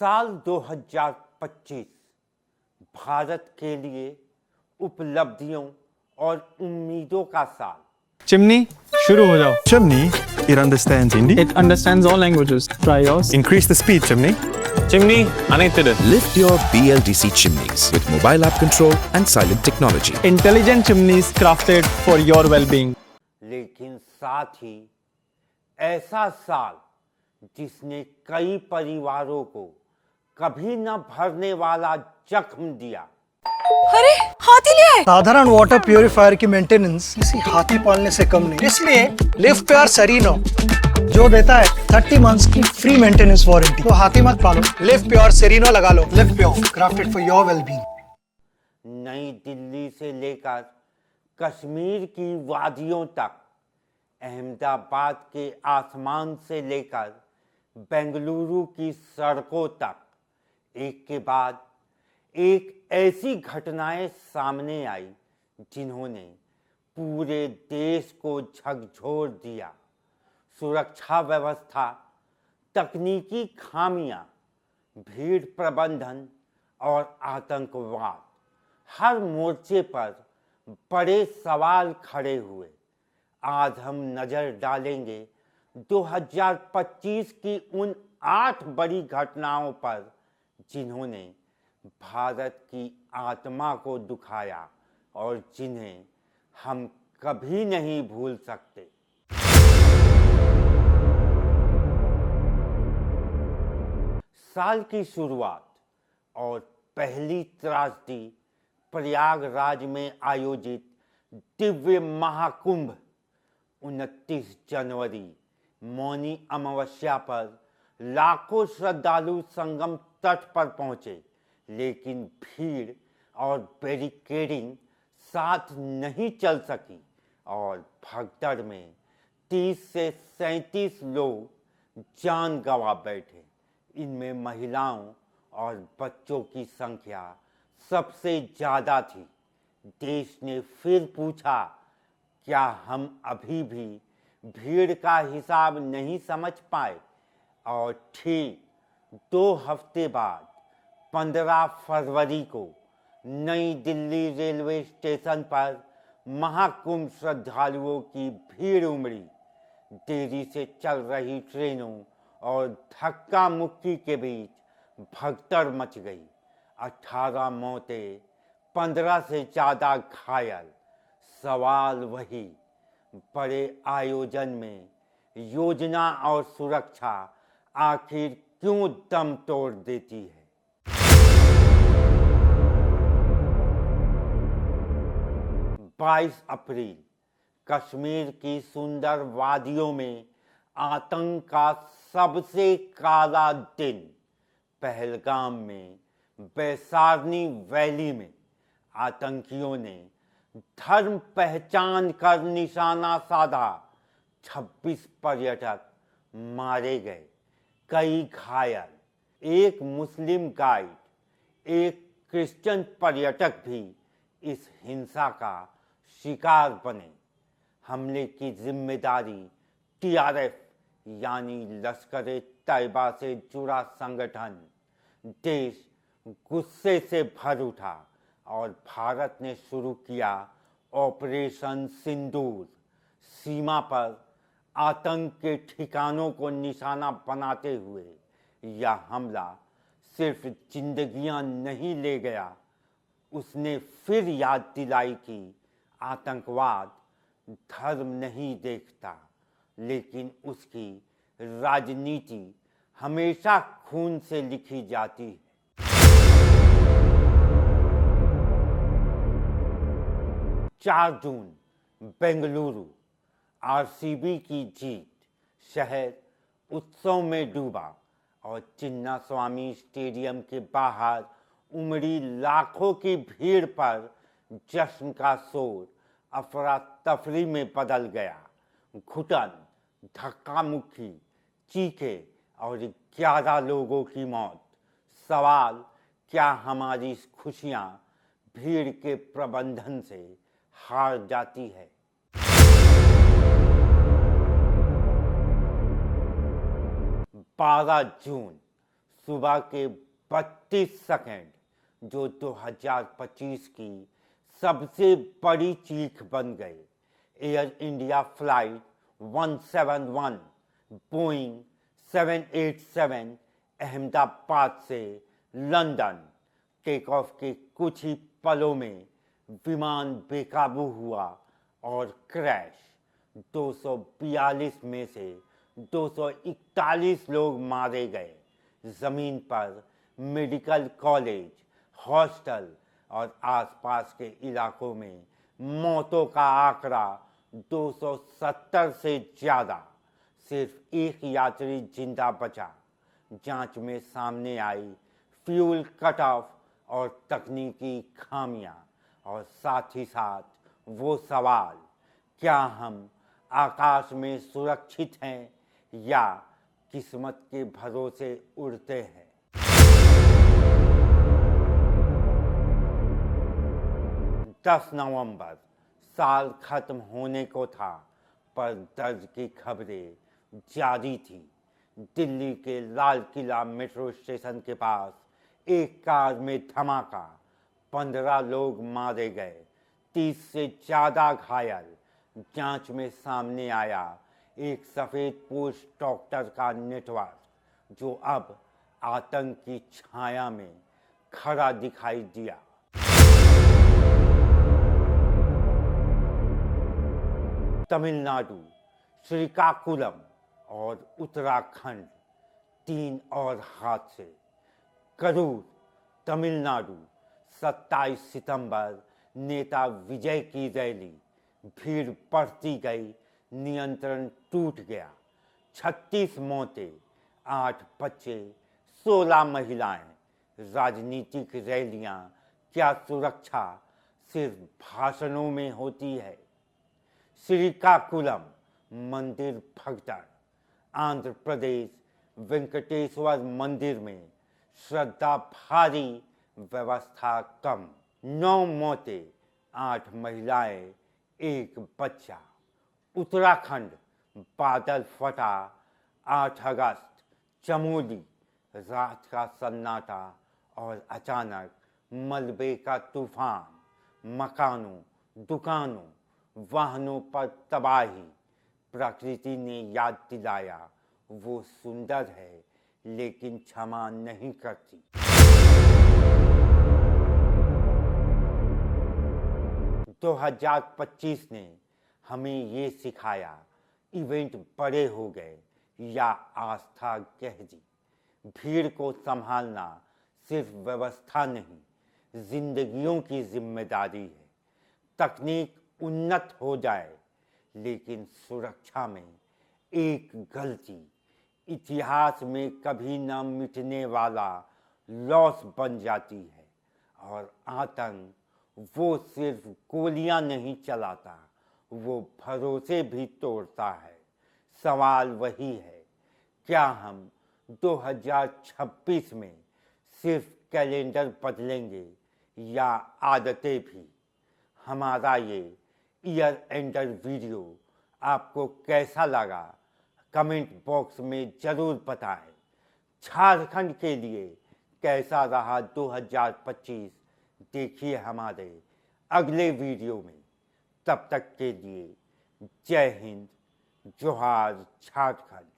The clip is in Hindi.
साल 2025 भारत के लिए उपलब्धियों और उम्मीदों का साल। चिमनी शुरू हो जाओ। Chimney, it understands Hindi. It understands all languages. Try yours. Increase the speed, Chimney. Chimney अनेकतरे Lift your BLDC chimneys with mobile app control and silent technology. intelligent chimneys crafted for your well-being. लेकिन साथ ही ऐसा साल जिसने कई परिवारों को कभी न भरने वाला जख्म दिया। अरे हाथी लिया है। साधारण वाटर प्यूरिफायर की मेंटेनेंस किसी हाथी पालने से कम नहीं, इसलिए लिव प्योर सेरिनो जो देता है 30 मंथ्स की फ्री मेंटेनेंस वारंटी। तो हाथी मत पालो, लिव प्योर सेरिनो लगा लो। Live pure, crafted for your wellbeing. New Delhi से लेकर कश्मीर की वादियों तक, अहमदाबाद के आसमान से लेकर बेंगलुरु की सड़कों तक, एक के बाद एक ऐसी घटनाएं सामने आई जिन्होंने पूरे देश को झकझोर दिया। सुरक्षा व्यवस्था, तकनीकी खामियां, भीड़ प्रबंधन और आतंकवाद, हर मोर्चे पर बड़े सवाल खड़े हुए। आज हम नजर डालेंगे 2025 की उन 8 बड़ी घटनाओं पर जिन्होंने भारत की आत्मा को दुखाया और जिन्हें हम कभी नहीं भूल सकते। साल की शुरुआत और पहली त्रासदी प्रयागराज में आयोजित दिव्य महाकुंभ 29 जनवरी मौनी अमावस्या पर लाखों श्रद्धालु संगम तट पर पहुंचे, लेकिन भीड़ और बैरिकेडिंग साथ नहीं चल सकी और भगदड़ में 30 से 37 लोग जान गंवा बैठे। इनमें महिलाओं और बच्चों की संख्या सबसे ज़्यादा थी। देश ने फिर पूछा, क्या हम अभी भी भीड़ का हिसाब नहीं समझ पाए? और ठीक 2 हफ्ते बाद 15 फरवरी को नई दिल्ली रेलवे स्टेशन पर महाकुंभ श्रद्धालुओं की भीड़ उमड़ी। देरी से चल रही ट्रेनों और धक्का मुक्की के बीच भगदड़ मच गई। 18 मौतें, 15 से ज़्यादा घायल। सवाल वही, बड़े आयोजन में योजना और सुरक्षा आखिर क्यों दम तोड़ देती है? बाईस अप्रैल कश्मीर की सुंदर वादियों में आतंक का सबसे काला दिन। पहलगाम में बैसारनी वैली में आतंकियों ने धर्म पहचान कर निशाना साधा। 26 पर्यटक मारे गए, कई घायल। एक मुस्लिम गाइड, एक क्रिश्चियन पर्यटक भी इस हिंसा का शिकार बने। हमले की जिम्मेदारी टीआरएफ यानी लश्कर तैयबा से जुड़ा संगठन। देश गुस्से से भर उठा और भारत ने शुरू किया ऑपरेशन सिंदूर। सीमा पर आतंक के ठिकानों को निशाना बनाते हुए यह हमला सिर्फ जिंदगियां नहीं ले गया, उसने फिर याद दिलाई कि आतंकवाद धर्म नहीं देखता, लेकिन उसकी राजनीति हमेशा खून से लिखी जाती है। चार जून बेंगलुरु, आरसीबी की जीत। शहर उत्सव में डूबा और चिन्नास्वामी स्टेडियम के बाहर उमड़ी लाखों की भीड़ पर जश्न का शोर अफरा तफरी में बदल गया। घुटन, धक्का मुक्की, चीखे और 11 लोगों की मौत। सवाल, क्या हमारी खुशियां भीड़ के प्रबंधन से हार जाती है? 12 जून सुबह के 32 सेकंड जो 2025 की सबसे बड़ी चीख बन गए। Air India flight 171 Boeing 787 Ahmedabad से लंदन टेक ऑफ के कुछ ही पलों में विमान बेकाबू हुआ और क्रैश। 242 में से 241 लोग मारे गए। जमीन पर मेडिकल कॉलेज, हॉस्टल और आसपास के इलाकों में मौतों का आंकड़ा 270 से ज़्यादा। सिर्फ एक यात्री जिंदा बचा। जांच में सामने आई फ्यूल कट ऑफ और तकनीकी खामियां और साथ ही साथ वो सवाल, क्या हम आकाश में सुरक्षित हैं या किस्मत के भरोसे उड़ते हैं। नवंबर साल खत्म होने को था, पर दर्द की खबरें जारी थी। दिल्ली के लाल किला मेट्रो स्टेशन के पास एक कार में धमाका, 15 लोग मारे गए, 30 से ज़्यादा घायल। जांच में सामने आया एक सफ़ेद पोश डॉक्टर का नेटवर्क जो अब आतंक की छाया में खड़ा दिखाई दिया। तमिलनाडु, श्रीकाकुलम और उत्तराखंड 3 और हादसे। करूर, तमिलनाडु, 27 सितंबर नेता विजय की रैली। भीड़ बढ़ती गई, नियंत्रण टूट गया। 36 मौतें, 8 बच्चे, 16 महिलाएं। राजनीतिक रैलियां क्या सुरक्षा सिर्फ भाषणों में होती है। श्रीकाकुलम मंदिर भगदड़। आंध्र प्रदेश वेंकटेश्वर मंदिर में श्रद्धा भारी, व्यवस्था कम। 9 मौतें, 8 महिलाएं, 1 बच्चा। उत्तराखंड बादल फटा, 8 अगस्त चमोली। रात का सन्नाटा और अचानक मलबे का तूफान। मकानों, दुकानों, वाहनों पर तबाही। प्रकृति ने याद दिलाया वो सुंदर है लेकिन क्षमा नहीं करती। तो 2025 ने हमें ये सिखाया, इवेंट बड़े हो गए या आस्था गहरी। भीड़ को संभालना सिर्फ व्यवस्था नहीं, जिंदगियों की जिम्मेदारी है। तकनीक उन्नत हो जाए लेकिन सुरक्षा में एक गलती इतिहास में कभी न मिटने वाला लॉस बन जाती है। और आतंक वो सिर्फ गोलियां नहीं चलाता, वो भरोसे भी तोड़ता है। सवाल वही है, क्या हम 2026 में सिर्फ कैलेंडर बदलेंगे या आदतें भी। हमारा ये ईयर एंडर वीडियो आपको कैसा लगा कमेंट बॉक्स में ज़रूर बताएं। झारखंड के लिए कैसा रहा 2025 देखिए हमारे अगले वीडियो में। तब तक के लिए जय हिंद, जोहार झारखंड।